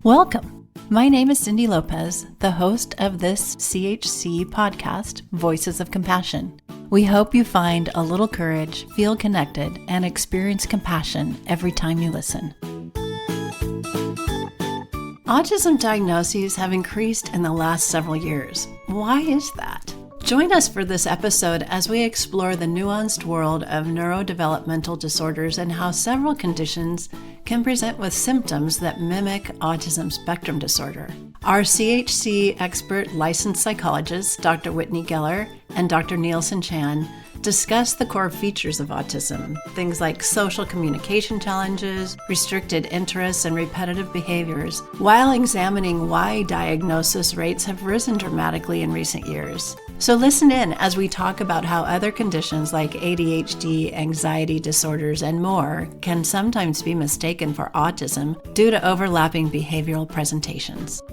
Welcome. My name is Cindy Lopez, the host of this CHC podcast, Voices of Compassion. We hope you find a little courage, feel connected, and experience compassion every time you listen. Autism diagnoses have increased in the last several years. Why is that? Join us for this episode as we explore the nuanced world of neurodevelopmental disorders and how several conditions can present with symptoms that mimic autism spectrum disorder. Our CHC expert licensed psychologists, Dr. Whitney Geller and Dr. Nielsen Chan, discuss the core features of autism, things like social communication challenges, restricted interests, and repetitive behaviors, while examining why diagnosis rates have risen dramatically in recent years. So listen in as we talk about how other conditions like ADHD, anxiety disorders, and more can sometimes be mistaken for autism due to overlapping behavioral presentations.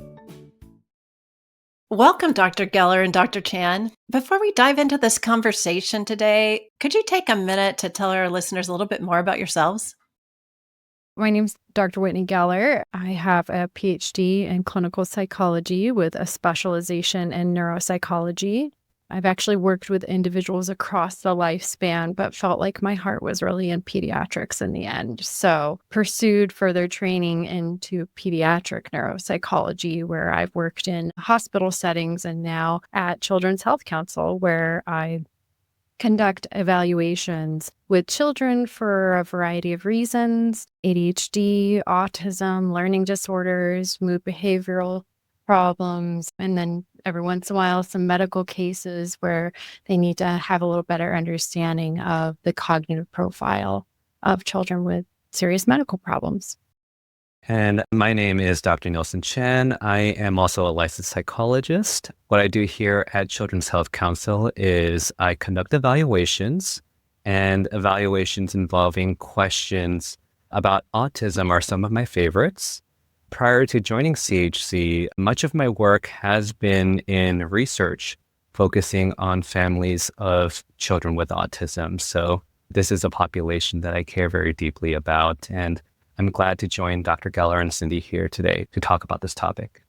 Welcome, Dr. Geller and Dr. Chan. Before we dive into this conversation today, could you take a minute to tell our listeners a little bit more about yourselves? My name's Dr. Whitney Geller. I have a PhD in clinical psychology with a specialization in neuropsychology. I've actually worked with individuals across the lifespan, but felt like my heart was really in pediatrics in the end. So pursued further training into pediatric neuropsychology, where I've worked in hospital settings and now at Children's Health Council, where I conduct evaluations with children for a variety of reasons: ADHD, autism, learning disorders, mood behavioral problems, and then every once in a while some medical cases where they need to have a little better understanding of the cognitive profile of children with serious medical problems. And my name is Dr. Nielsen Chan. I am also a licensed psychologist. What I do here at Children's Health Council is I conduct evaluations, and evaluations involving questions about autism are some of my favorites. Prior to joining CHC, much of my work has been in research focusing on families of children with autism. So this is a population that I care very deeply about, and I'm glad to join Dr. Geller and Cindy here today to talk about this topic.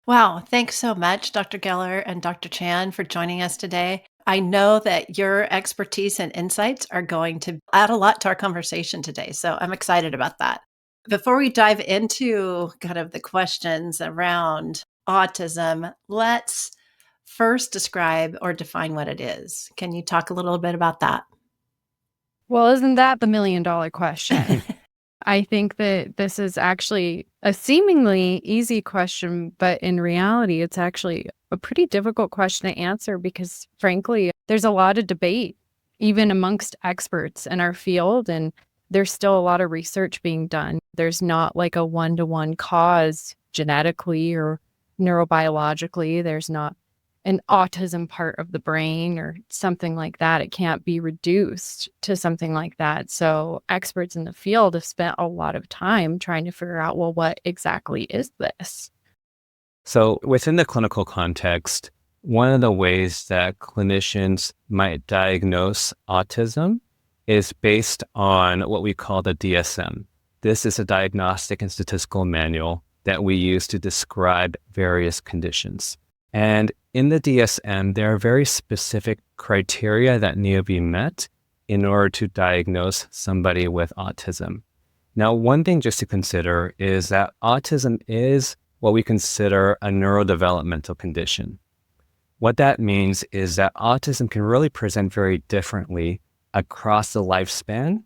Wow, thanks so much, Dr. Geller and Dr. Chan, for joining us today. I know that your expertise and insights are going to add a lot to our conversation today, so I'm excited about that. Before we dive into kind of the questions around autism, let's first describe or define what it is. Can you talk a little bit about that? Well, isn't that the million-dollar question? I think that this is actually a seemingly easy question, but in reality, it's actually a pretty difficult question to answer because, frankly, there's a lot of debate, even amongst experts in our field, and there's still a lot of research being done. There's not like a one-to-one cause genetically or neurobiologically. There's not an autism part of the brain or something like that. It can't be reduced to something like that. So experts in the field have spent a lot of time trying to figure out, well, what exactly is this? So within the clinical context, one of the ways that clinicians might diagnose autism is based on what we call the DSM. This is a diagnostic and statistical manual that we use to describe various conditions. And in the DSM, there are very specific criteria that need to be met in order to diagnose somebody with autism. Now, one thing just to consider is that autism is what we consider a neurodevelopmental condition. What that means is that autism can really present very differently across the lifespan.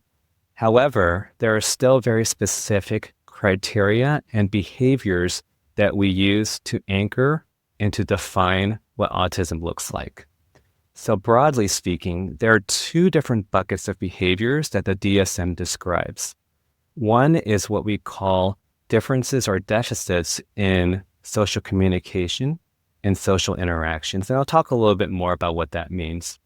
However, there are still very specific criteria and behaviors that we use to anchor and to define what autism looks like. So broadly speaking, there are two different buckets of behaviors that the DSM describes. One is what we call differences or deficits in social communication and social interactions. And I'll talk a little bit more about what that means.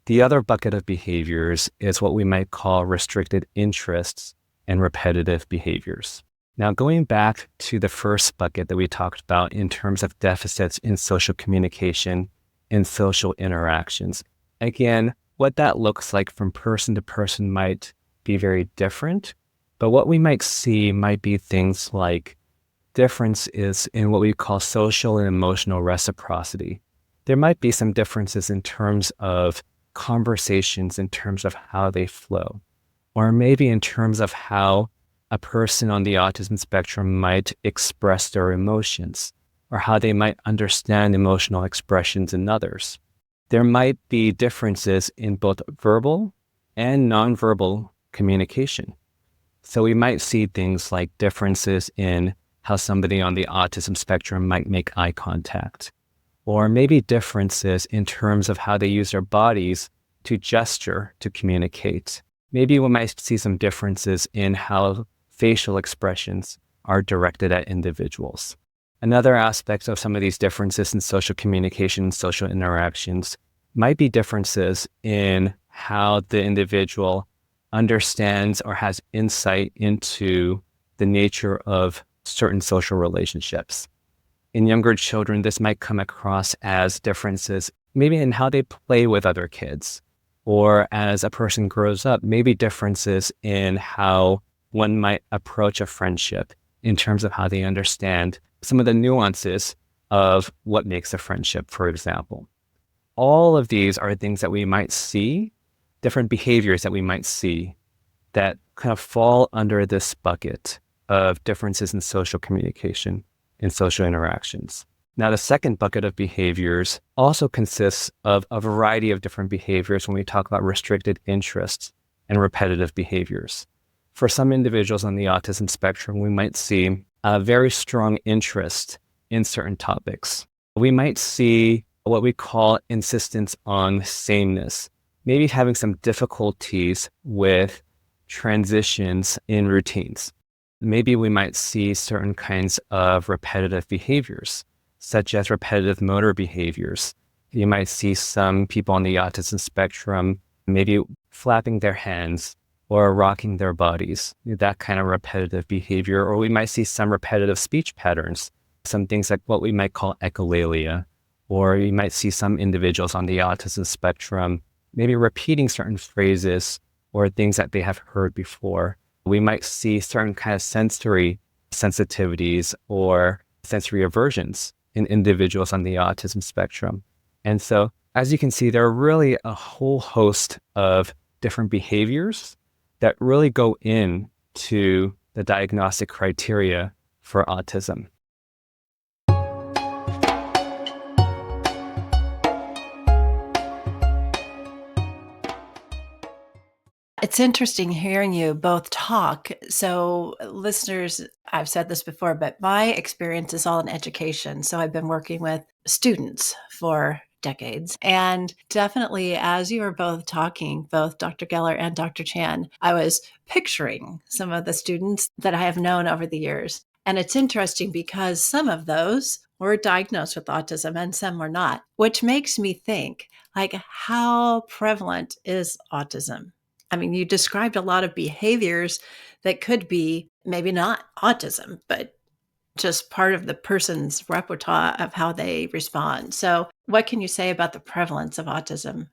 The other bucket of behaviors is what we might call restricted interests and repetitive behaviors. Now, going back to the first bucket that we talked about in terms of deficits in social communication and social interactions, again, what that looks like from person to person might be very different, but what we might see might be things like difference is in what we call social and emotional reciprocity. There might be some differences in terms of conversations, in terms of how they flow, or maybe in terms of how a person on the autism spectrum might express their emotions, or how they might understand emotional expressions in others. There might be differences in both verbal and nonverbal communication. So we might see things like differences in how somebody on the autism spectrum might make eye contact, or maybe differences in terms of how they use their bodies to gesture, to communicate. Maybe we might see some differences in how facial expressions are directed at individuals. Another aspect of some of these differences in social communication, social interactions, might be differences in how the individual understands or has insight into the nature of certain social relationships. In younger children, this might come across as differences maybe in how they play with other kids, or as a person grows up, maybe differences in how one might approach a friendship in terms of how they understand some of the nuances of what makes a friendship, for example. All of these are things that we might see, different behaviors that we might see that kind of fall under this bucket of differences in social communication and social interactions. Now, the second bucket of behaviors also consists of a variety of different behaviors when we talk about restricted interests and repetitive behaviors. For some individuals on the autism spectrum, we might see a very strong interest in certain topics. We might see what we call insistence on sameness, maybe having some difficulties with transitions in routines. Maybe we might see certain kinds of repetitive behaviors, such as repetitive motor behaviors. You might see some people on the autism spectrum maybe flapping their hands or rocking their bodies, that kind of repetitive behavior. Or we might see some repetitive speech patterns, some things like what we might call echolalia. Or you might see some individuals on the autism spectrum maybe repeating certain phrases or things that they have heard before. We might see certain kind of sensory sensitivities or sensory aversions in individuals on the autism spectrum. And so, as you can see, there are really a whole host of different behaviors that really go into the diagnostic criteria for autism. It's interesting hearing you both talk. So, listeners, I've said this before, but my experience is all in education. So, I've been working with students for decades. And definitely, as you were both talking, both Dr. Geller and Dr. Chan, I was picturing some of the students that I have known over the years. And it's interesting because some of those were diagnosed with autism and some were not, which makes me think, like, how prevalent is autism? I mean, you described a lot of behaviors that could be maybe not autism, but just part of the person's repertoire of how they respond. So, what can you say about the prevalence of autism?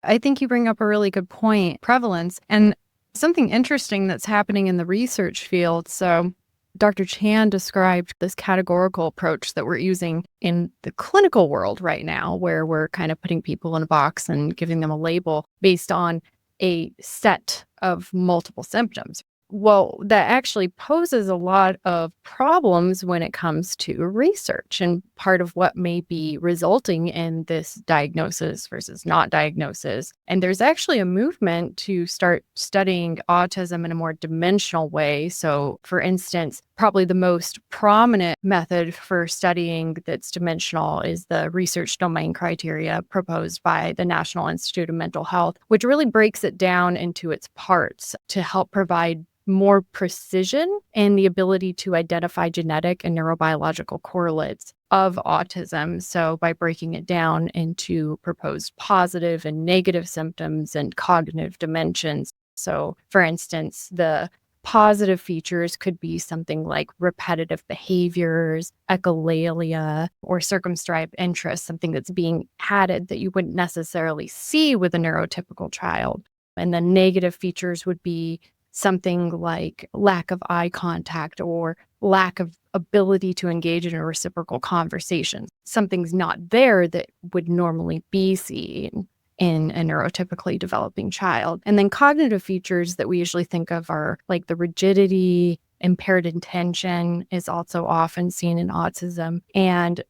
I think you bring up a really good point, prevalence, and something interesting that's happening in the research field. So, Dr. Chan described this categorical approach that we're using in the clinical world right now, where we're kind of putting people in a box and giving them a label based on a set of multiple symptoms. Well, that actually poses a lot of problems when it comes to research, and part of what may be resulting in this diagnosis versus not diagnosis. And there's actually a movement to start studying autism in a more dimensional way. So, for instance, probably the most prominent method for studying that's dimensional is the research domain criteria proposed by the National Institute of Mental Health, which really breaks it down into its parts to help provide more precision and the ability to identify genetic and neurobiological correlates of autism. So by breaking it down into proposed positive and negative symptoms and cognitive dimensions. So for instance, the positive features could be something like repetitive behaviors, echolalia, or circumscribed interest, something that's being added that you wouldn't necessarily see with a neurotypical child. And then negative features would be something like lack of eye contact or lack of ability to engage in a reciprocal conversation. Something's not there that would normally be seen in a neurotypically developing child. And then cognitive features that we usually think of are like the rigidity, impaired attention is also often seen in autism. And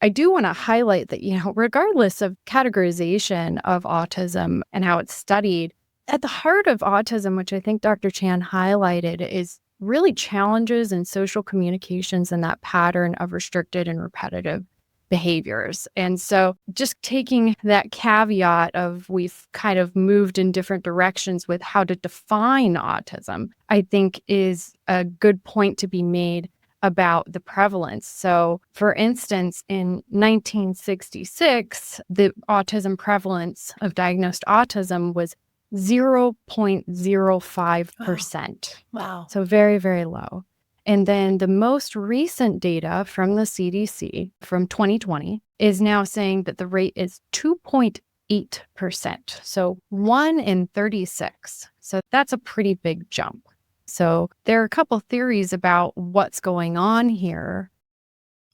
I do want to highlight that, regardless of categorization of autism and how it's studied, at the heart of autism, which I think Dr. Chan highlighted, is really challenges in social communications and that pattern of restricted and repetitive behaviors. And so just taking that caveat of we've kind of moved in different directions with how to define autism, I think is a good point to be made about the prevalence. So, for instance, in 1966, the autism prevalence of diagnosed autism was 0.05%. Wow. So very, very low. And then the most recent data from the CDC from 2020 is now saying that the rate is 2.8%. So 1 in 36. So that's a pretty big jump. So there are a couple theories about what's going on here.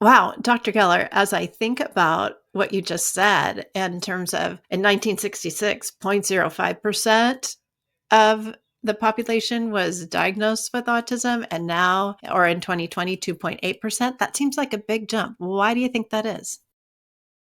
Wow, Dr. Geller, as I think about what you just said in terms of in 1966, 0.05% of the population was diagnosed with autism, and now, or in 2020, 2.8%. That seems like a big jump. Why do you think that is?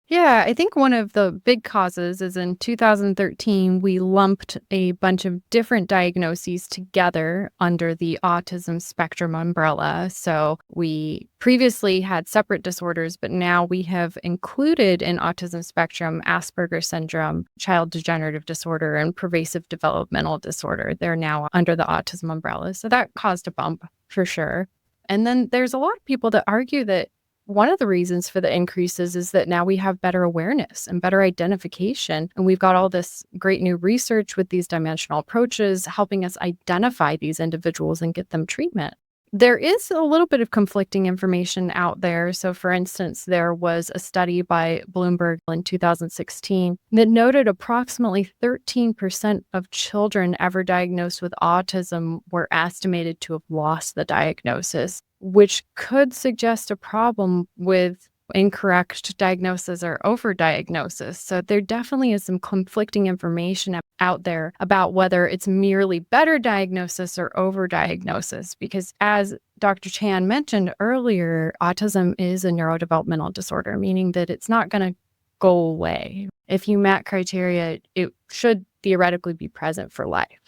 Yeah, I think one of the big causes is in 2013, we lumped a bunch of different diagnoses together under the autism spectrum umbrella. So we previously had separate disorders, but now we have included in autism spectrum Asperger's syndrome, child degenerative disorder, and pervasive developmental disorder. They're now under the autism umbrella. So that caused a bump for sure. And then there's a lot of people that argue that one of the reasons for the increases is that now we have better awareness and better identification. And we've got all this great new research with these dimensional approaches helping us identify these individuals and get them treatment. There is a little bit of conflicting information out there. So, for instance, there was a study by Bloomberg in 2016 that noted approximately 13% of children ever diagnosed with autism were estimated to have lost the diagnosis, which could suggest a problem with incorrect diagnosis or overdiagnosis. So there definitely is some conflicting information out there about whether it's merely better diagnosis or overdiagnosis, because as Dr. Chan mentioned earlier, autism is a neurodevelopmental disorder, meaning that it's not going to go away. If you met criteria, it should theoretically be present for life.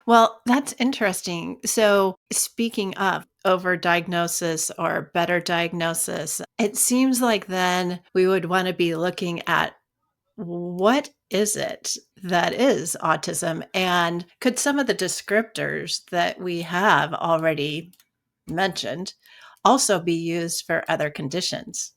Well, that's interesting. So, speaking of overdiagnosis or better diagnosis, it seems like then we would want to be looking at what is it that is autism? And could some of the descriptors that we have already mentioned also be used for other conditions?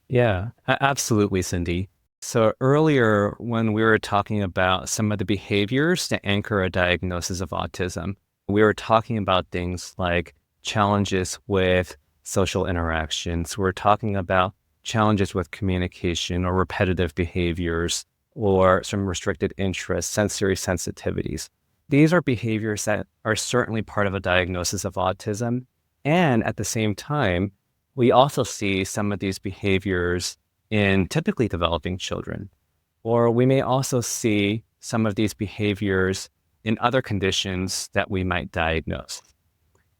Yeah, absolutely, Cindy. So earlier, when we were talking about some of the behaviors that anchor a diagnosis of autism, we were talking about things like challenges with social interactions. We're talking about challenges with communication or repetitive behaviors or some restricted interests, sensory sensitivities. These are behaviors that are certainly part of a diagnosis of autism. And at the same time, we also see some of these behaviors in typically developing children, or we may also see some of these behaviors in other conditions that we might diagnose.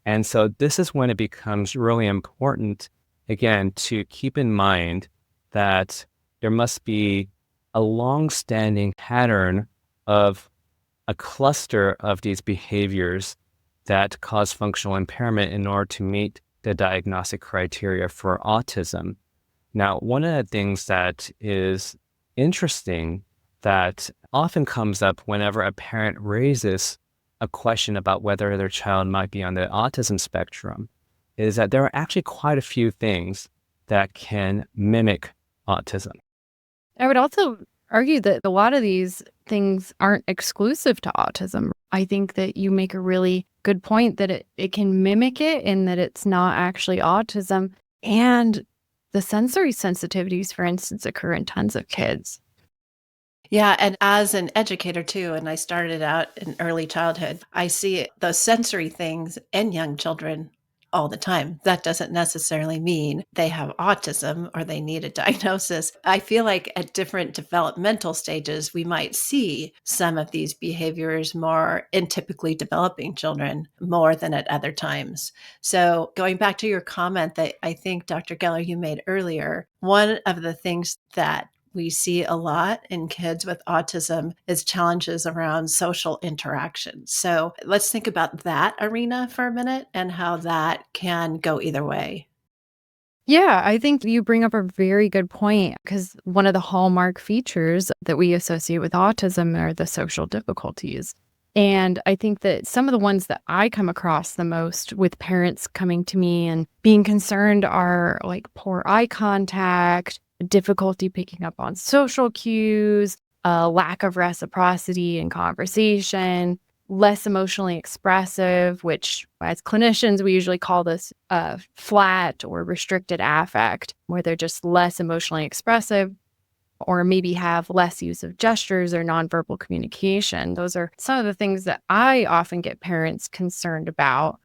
And so this is when it becomes really important, again, to keep in mind that there must be a long-standing pattern of a cluster of these behaviors that cause functional impairment in order to meet the diagnostic criteria for autism. Now, one of the things that is interesting that often comes up whenever a parent raises a question about whether their child might be on the autism spectrum is that there are actually quite a few things that can mimic autism. I would also argue that a lot of these things aren't exclusive to autism. I think that you make a really good point that it can mimic it and that it's not actually autism. And the sensory sensitivities, for instance, occur in tons of kids. Yeah, and as an educator too, and I started out in early childhood, I see those sensory things in young children all the time. That doesn't necessarily mean they have autism or they need a diagnosis. I feel like at different developmental stages, we might see some of these behaviors more in typically developing children more than at other times. So going back to your comment that I think Dr. Geller, you made earlier, one of the things that we see a lot in kids with autism is challenges around social interaction. So let's think about that arena for a minute and how that can go either way. Yeah, I think you bring up a very good point because one of the hallmark features that we associate with autism are the social difficulties. And I think that some of the ones that I come across the most with parents coming to me and being concerned are like poor eye contact, difficulty picking up on social cues, a lack of reciprocity in conversation, less emotionally expressive, which as clinicians, we usually call this flat or restricted affect, where they're just less emotionally expressive or maybe have less use of gestures or nonverbal communication. Those are some of the things that I often get parents concerned about.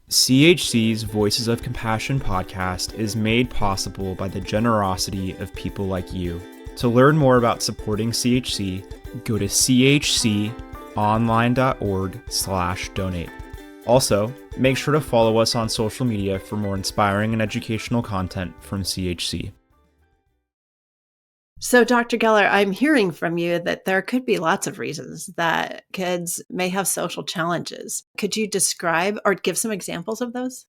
CHC's Voices of Compassion podcast is made possible by the generosity of people like you. To learn more about supporting CHC, go to chconline.org/donate. Also, make sure to follow us on social media for more inspiring and educational content from CHC. So, Dr. Geller, I'm hearing from you that there could be lots of reasons that kids may have social challenges. Could you describe or give some examples of those?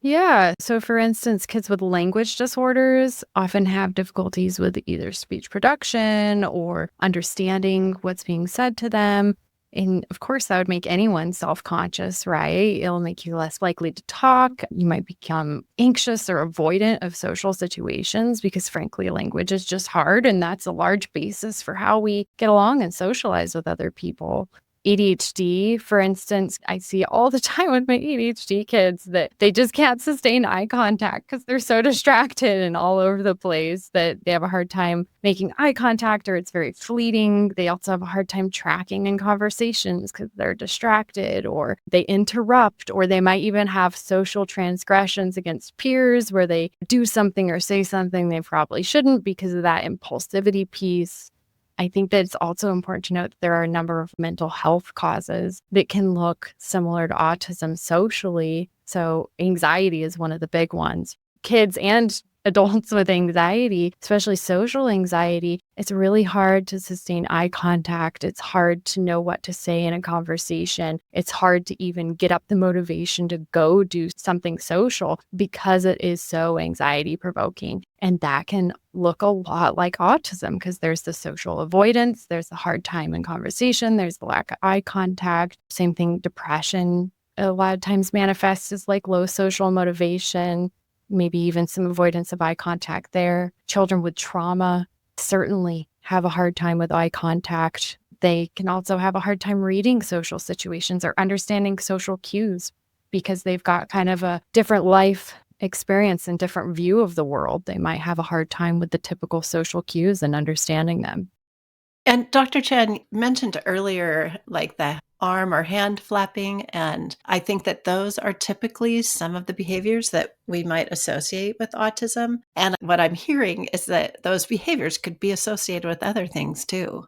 Yeah. So, for instance, kids with language disorders often have difficulties with either speech production or understanding what's being said to them. And of course, that would make anyone self-conscious, right? It'll make you less likely to talk. You might become anxious or avoidant of social situations because, frankly, language is just hard. And that's a large basis for how we get along and socialize with other people. ADHD, for instance, I see all the time with my ADHD kids that they just can't sustain eye contact because they're so distracted and all over the place that they have a hard time making eye contact or it's very fleeting. They also have a hard time tracking in conversations because they're distracted or they interrupt, or they might even have social transgressions against peers where they do something or say something they probably shouldn't because of that impulsivity piece. I think that it's also important to note that there are a number of mental health causes that can look similar to autism socially. So anxiety is one of the big ones. Kids and adults with anxiety, especially social anxiety, it's really hard to sustain eye contact. It's hard to know what to say in a conversation. It's hard to even get up the motivation to go do something social because it is so anxiety provoking. And that can look a lot like autism because there's the social avoidance, there's the hard time in conversation, there's the lack of eye contact. Same thing, depression a lot of times manifests as like low social motivation, maybe even some avoidance of eye contact there. Children with trauma certainly have a hard time with eye contact. They can also have a hard time reading social situations or understanding social cues because they've got kind of a different life experience and different view of the world. They might have a hard time with the typical social cues and understanding them. And Dr. Chen mentioned earlier, like the arm or hand flapping. And I think that those are typically some of the behaviors that we might associate with autism. And what I'm hearing is that those behaviors could be associated with other things too.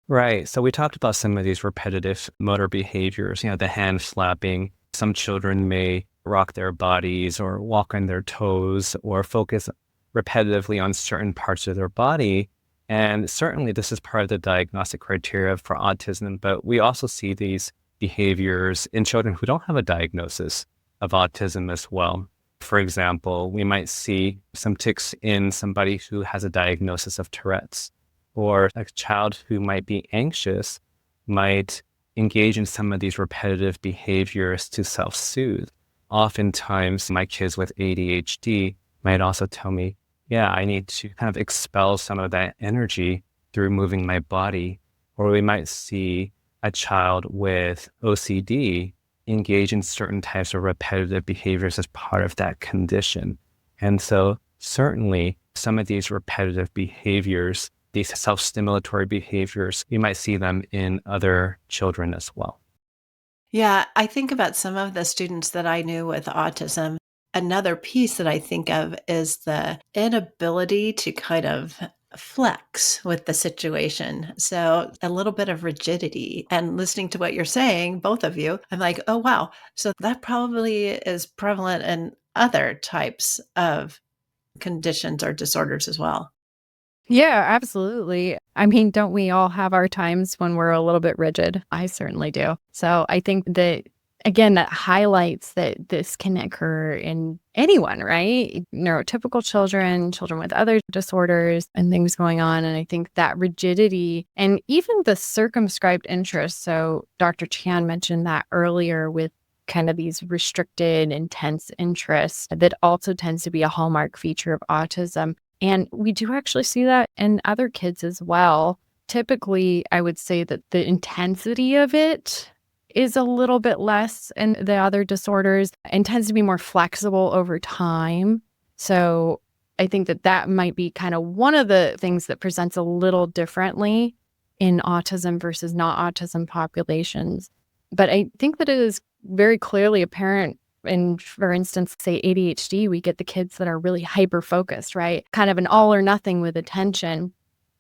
Right. So we talked about some of these repetitive motor behaviors, the hand flapping. Some children may rock their bodies or walk on their toes or focus repetitively on certain parts of their body. And certainly this is part of the diagnostic criteria for autism, but we also see these behaviors in children who don't have a diagnosis of autism as well. For example, we might see some tics in somebody who has a diagnosis of Tourette's, or a child who might be anxious might engage in some of these repetitive behaviors to self-soothe. Oftentimes, my kids with ADHD might also tell me, yeah, I need to kind of expel some of that energy through moving my body. Or we might see a child with OCD engage in certain types of repetitive behaviors as part of that condition. And so certainly some of these repetitive behaviors, these self-stimulatory behaviors, you might see them in other children as well. Yeah, I think about some of the students that I knew with autism. Another piece that I think of is the inability to kind of flex with the situation. So a little bit of rigidity. And listening to what you're saying, both of you, I'm like, oh, wow. So that probably is prevalent in other types of conditions or disorders as well. Yeah, absolutely. I mean, don't we all have our times when we're a little bit rigid? I certainly do. So I think that, again, that highlights that this can occur in anyone, right? Neurotypical children, children with other disorders, and things going on. And I think that rigidity and even the circumscribed interest. So Dr. Chan mentioned that earlier with kind of these restricted, intense interests that also tends to be a hallmark feature of autism. And we do actually see that in other kids as well. Typically, I would say that the intensity of it is a little bit less in the other disorders and tends to be more flexible over time. So I think that that might be kind of one of the things that presents a little differently in autism versus not autism populations. But I think that it is very clearly apparent in, for instance, say ADHD, we get the kids that are really hyper focused, right? Kind of an all or nothing with attention.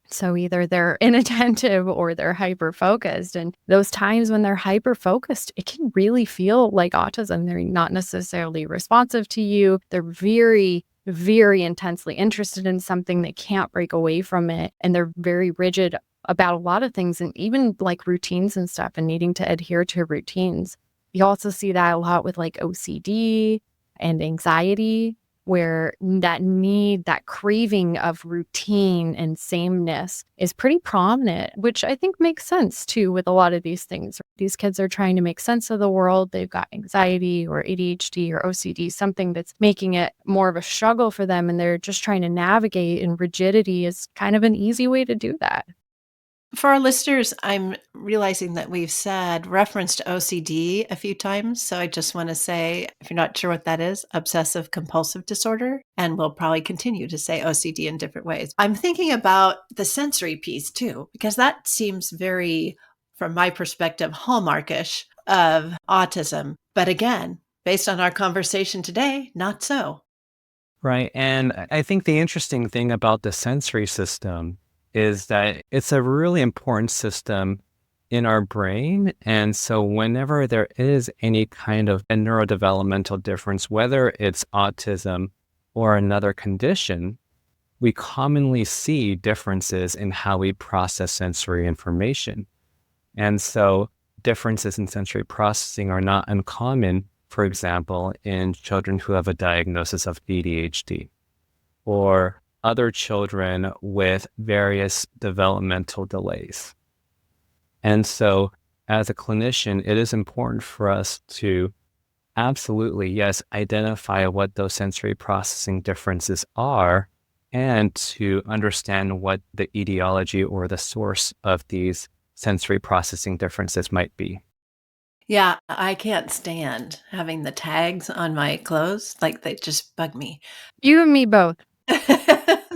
So either they're inattentive or they're hyper focused. And those times when they're hyper focused, it can really feel like autism. They're not necessarily responsive to you. They're very, very intensely interested in something. They can't break away from it. And they're very rigid about a lot of things, and even like routines and stuff, and needing to adhere to routines. You also see that a lot with like OCD and anxiety, where that need, that craving of routine and sameness is pretty prominent, which I think makes sense too with a lot of these things. These kids are trying to make sense of the world. They've got anxiety or ADHD or OCD, something that's making it more of a struggle for them, and they're just trying to navigate, and rigidity is kind of an easy way to do that. For our listeners, I'm realizing that we've said referenced OCD a few times. So I just want to say, if you're not sure what that is, obsessive compulsive disorder. And we'll probably continue to say OCD in different ways. I'm thinking about the sensory piece too, because that seems very, from my perspective, hallmarkish of autism. But again, based on our conversation today, not so. Right. And I think the interesting thing about the sensory system is that it's a really important system in our brain. And so whenever there is any kind of a neurodevelopmental difference, whether it's autism or another condition, we commonly see differences in how we process sensory information. And so differences in sensory processing are not uncommon, for example, in children who have a diagnosis of ADHD or other children with various developmental delays. And so as a clinician, it is important for us to absolutely, yes, identify what those sensory processing differences are and to understand what the etiology or the source of these sensory processing differences might be. Yeah, I can't stand having the tags on my clothes. Like they just bug me. You and me both.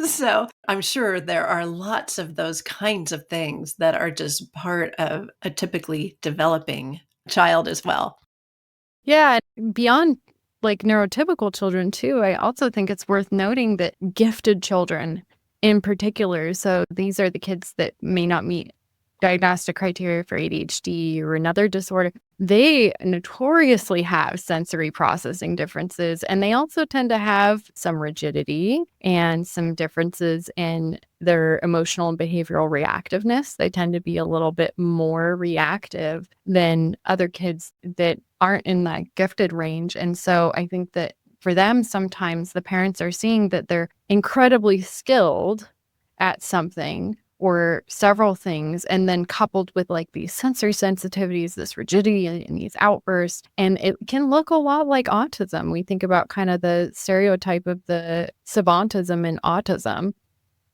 So I'm sure there are lots of those kinds of things that are just part of a typically developing child as well. Yeah, and beyond like neurotypical children too, I also think it's worth noting that gifted children in particular, so these are the kids that may not meet diagnostic criteria for ADHD or another disorder, they notoriously have sensory processing differences. And they also tend to have some rigidity and some differences in their emotional and behavioral reactiveness. They tend to be a little bit more reactive than other kids that aren't in that gifted range. And so I think that for them, sometimes the parents are seeing that they're incredibly skilled at something or several things, and then coupled with like these sensory sensitivities, this rigidity and these outbursts. And it can look a lot like autism. We think about kind of the stereotype of the savantism and autism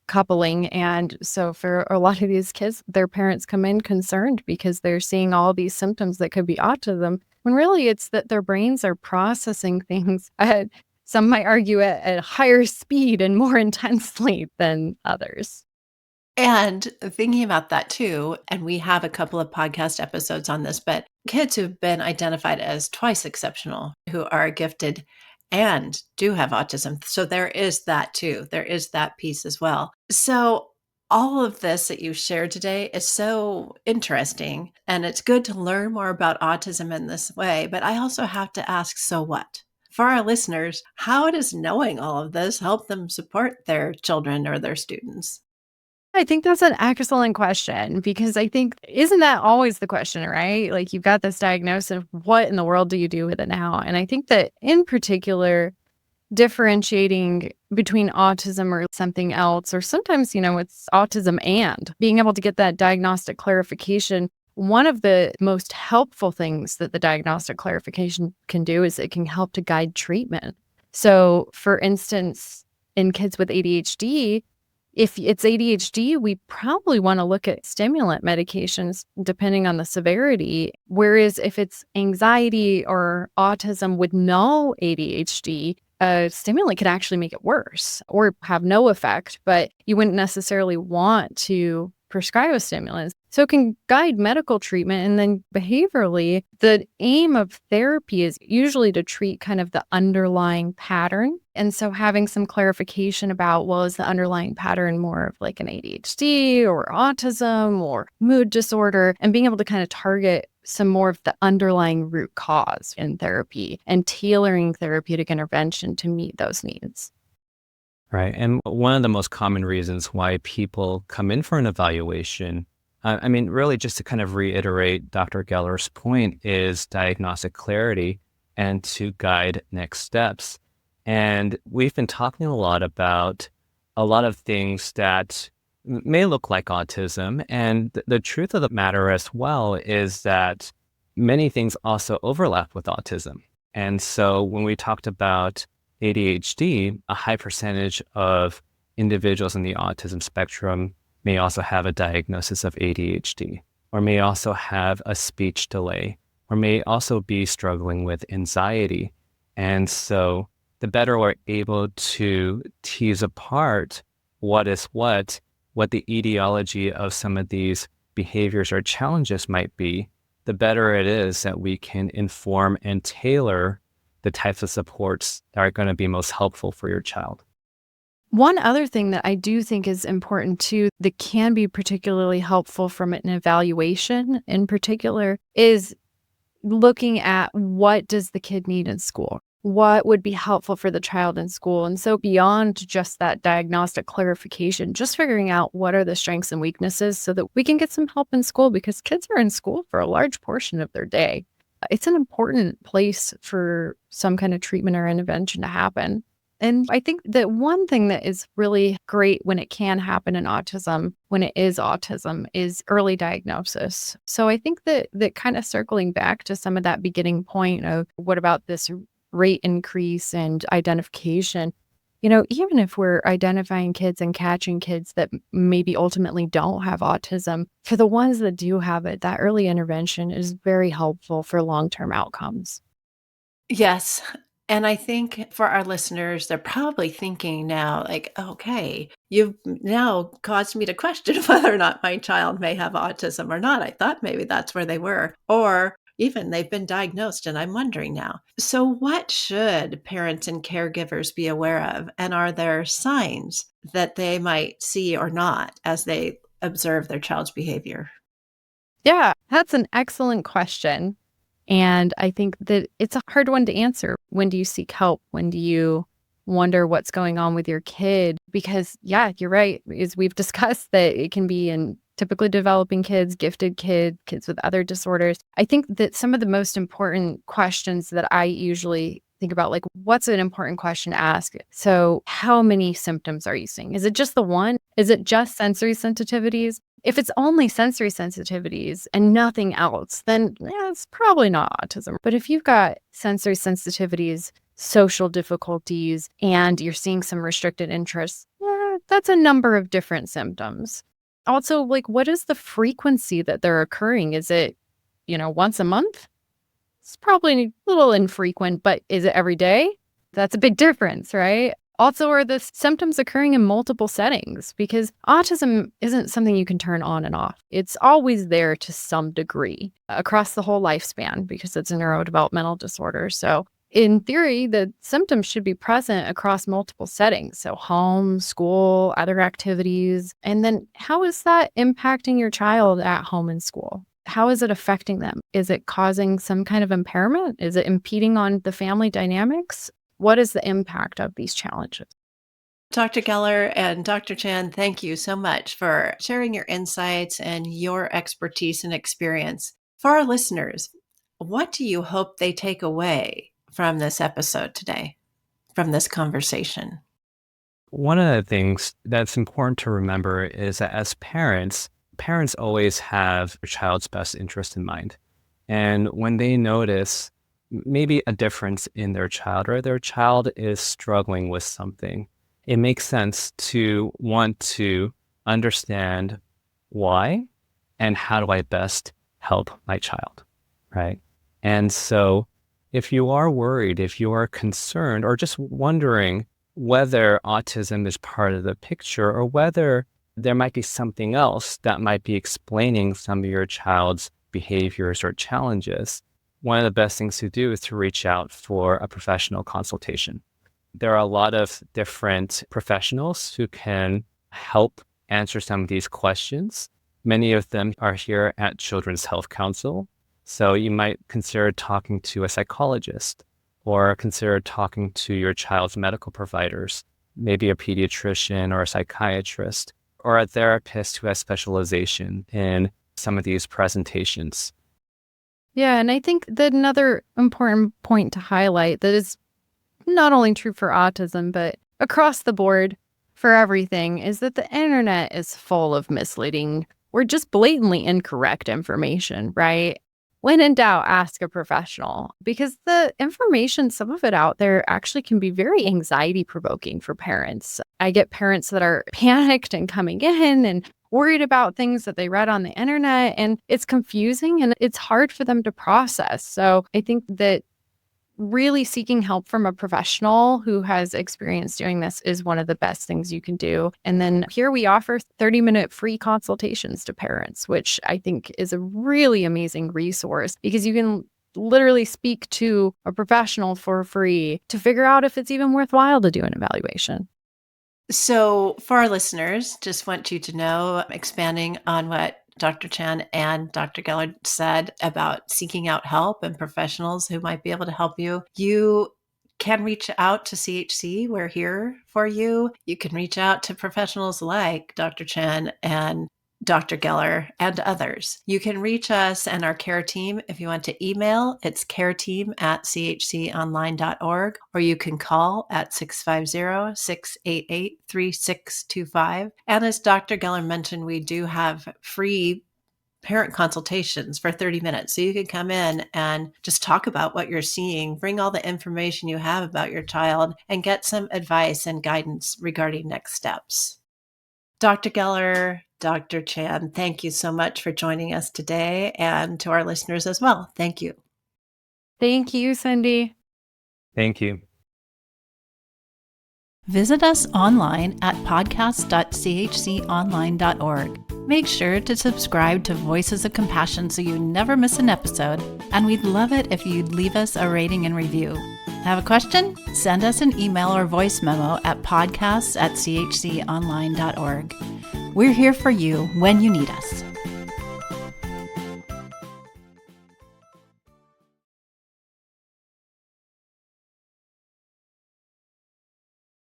coupling. And so for a lot of these kids, their parents come in concerned because they're seeing all these symptoms that could be autism, when really it's that their brains are processing things at, some might argue, at higher speed and more intensely than others. And thinking about that too, and we have a couple of podcast episodes on this, but kids who've been identified as twice exceptional, who are gifted and do have autism. So there is that too. There is that piece as well. So all of this that you shared today is so interesting. And it's good to learn more about autism in this way. But I also have to ask, so what? For our listeners, how does knowing all of this help them support their children or their students? I think that's an excellent question because I think, isn't that always the question, right? Like you've got this diagnosis, what in the world do you do with it now? And I think that in particular, differentiating between autism or something else, or sometimes, it's autism and being able to get that diagnostic clarification. One of the most helpful things that the diagnostic clarification can do is it can help to guide treatment. So, for instance, in kids with ADHD, if it's ADHD, we probably want to look at stimulant medications depending on the severity. Whereas if it's anxiety or autism with no ADHD, a stimulant could actually make it worse or have no effect, but you wouldn't necessarily want to prescribe a stimulant. So it can guide medical treatment. And then behaviorally, the aim of therapy is usually to treat kind of the underlying pattern. And so having some clarification about, well, is the underlying pattern more of like an ADHD or autism or mood disorder, and being able to kind of target some more of the underlying root cause in therapy and tailoring therapeutic intervention to meet those needs. Right. And one of the most common reasons why people come in for an evaluation, really just to kind of reiterate Dr. Geller's point, is diagnostic clarity and to guide next steps. And we've been talking a lot about a lot of things that may look like autism. And the truth of the matter as well is that many things also overlap with autism. And so when we talked about ADHD, a high percentage of individuals in the autism spectrum may also have a diagnosis of ADHD, or may also have a speech delay, or may also be struggling with anxiety. And so the better we're able to tease apart what is what the etiology of some of these behaviors or challenges might be, the better it is that we can inform and tailor the types of supports that are going to be most helpful for your child. One other thing that I do think is important too, that can be particularly helpful from an evaluation in particular, is looking at what does the kid need in school? What would be helpful for the child in school? And so beyond just that diagnostic clarification, just figuring out what are the strengths and weaknesses so that we can get some help in school, because kids are in school for a large portion of their day. It's an important place for some kind of treatment or intervention to happen. And I think that one thing that is really great when it can happen in autism, when it is autism, is early diagnosis. So I think that kind of circling back to some of that beginning point of what about this rate increase and identification, even if we're identifying kids and catching kids that maybe ultimately don't have autism, for the ones that do have it, that early intervention is very helpful for long-term outcomes. Yes. And I think for our listeners, they're probably thinking now, like, okay, you've now caused me to question whether or not my child may have autism or not. I thought maybe that's where they were. Or even they've been diagnosed and I'm wondering now. So what should parents and caregivers be aware of? And are there signs that they might see or not as they observe their child's behavior? Yeah, that's an excellent question. And I think that it's a hard one to answer. When do you seek help? When do you wonder what's going on with your kid? Because, yeah, you're right. As we've discussed, that it can be in typically developing kids, gifted kids, kids with other disorders. I think that some of the most important questions that I usually think about, like, what's an important question to ask? So how many symptoms are you seeing? Is it just the one? Is it just sensory sensitivities? If it's only sensory sensitivities and nothing else, then it's probably not autism. But if you've got sensory sensitivities, social difficulties, and you're seeing some restricted interests, that's a number of different symptoms. Also, like, what is the frequency that they're occurring? Is it, once a month? It's probably a little infrequent, but is it every day? That's a big difference, right? Also, are the symptoms occurring in multiple settings? Because autism isn't something you can turn on and off. It's always there to some degree across the whole lifespan because it's a neurodevelopmental disorder. So in theory, the symptoms should be present across multiple settings. So home, school, other activities. And then how is that impacting your child at home and school? How is it affecting them? Is it causing some kind of impairment? Is it impeding on the family dynamics? What is the impact of these challenges? Dr. Geller and Dr. Chan, thank you so much for sharing your insights and your expertise and experience. For our listeners, what do you hope they take away from this episode today, from this conversation? One of the things that's important to remember is that as parents always have their child's best interest in mind. And when they notice maybe a difference in their child or their child is struggling with something, it makes sense to want to understand why and how do I best help my child, right? And so if you are worried, if you are concerned, or just wondering whether autism is part of the picture or whether there might be something else that might be explaining some of your child's behaviors or challenges, one of the best things to do is to reach out for a professional consultation. There are a lot of different professionals who can help answer some of these questions. Many of them are here at Children's Health Council. So you might consider talking to a psychologist or consider talking to your child's medical providers, maybe a pediatrician or a psychiatrist or a therapist who has specialization in some of these presentations. Yeah, and I think that another important point to highlight that is not only true for autism, but across the board for everything is that the internet is full of misleading or just blatantly incorrect information, right? When in doubt, ask a professional because the information, some of it out there actually can be very anxiety provoking for parents. I get parents that are panicked and coming in and worried about things that they read on the internet, and it's confusing and it's hard for them to process. So I think that really seeking help from a professional who has experience doing this is one of the best things you can do. And then here we offer 30-minute free consultations to parents, which I think is a really amazing resource because you can literally speak to a professional for free to figure out if it's even worthwhile to do an evaluation. So for our listeners, just want you to know, expanding on what Dr. Chan and Dr. Geller said about seeking out help and professionals who might be able to help you. You can reach out to CHC. We're here for you. You can reach out to professionals like Dr. Chan and Dr. Geller and others. You can reach us and our care team if you want to email. It's careteam@chconline.org, or you can call at 650-688-3625. And as Dr. Geller mentioned, we do have free parent consultations for 30 minutes. So you can come in and just talk about what you're seeing, bring all the information you have about your child, and get some advice and guidance regarding next steps. Dr. Geller, Dr. Chan, thank you so much for joining us today, and to our listeners as well. Thank you. Thank you, Cindy. Thank you. Visit us online at podcast.chconline.org. Make sure to subscribe to Voices of Compassion so you never miss an episode, and we'd love it if you'd leave us a rating and review. Have a question? Send us an email or voice memo at podcasts@chconline.org. We're here for you when you need us.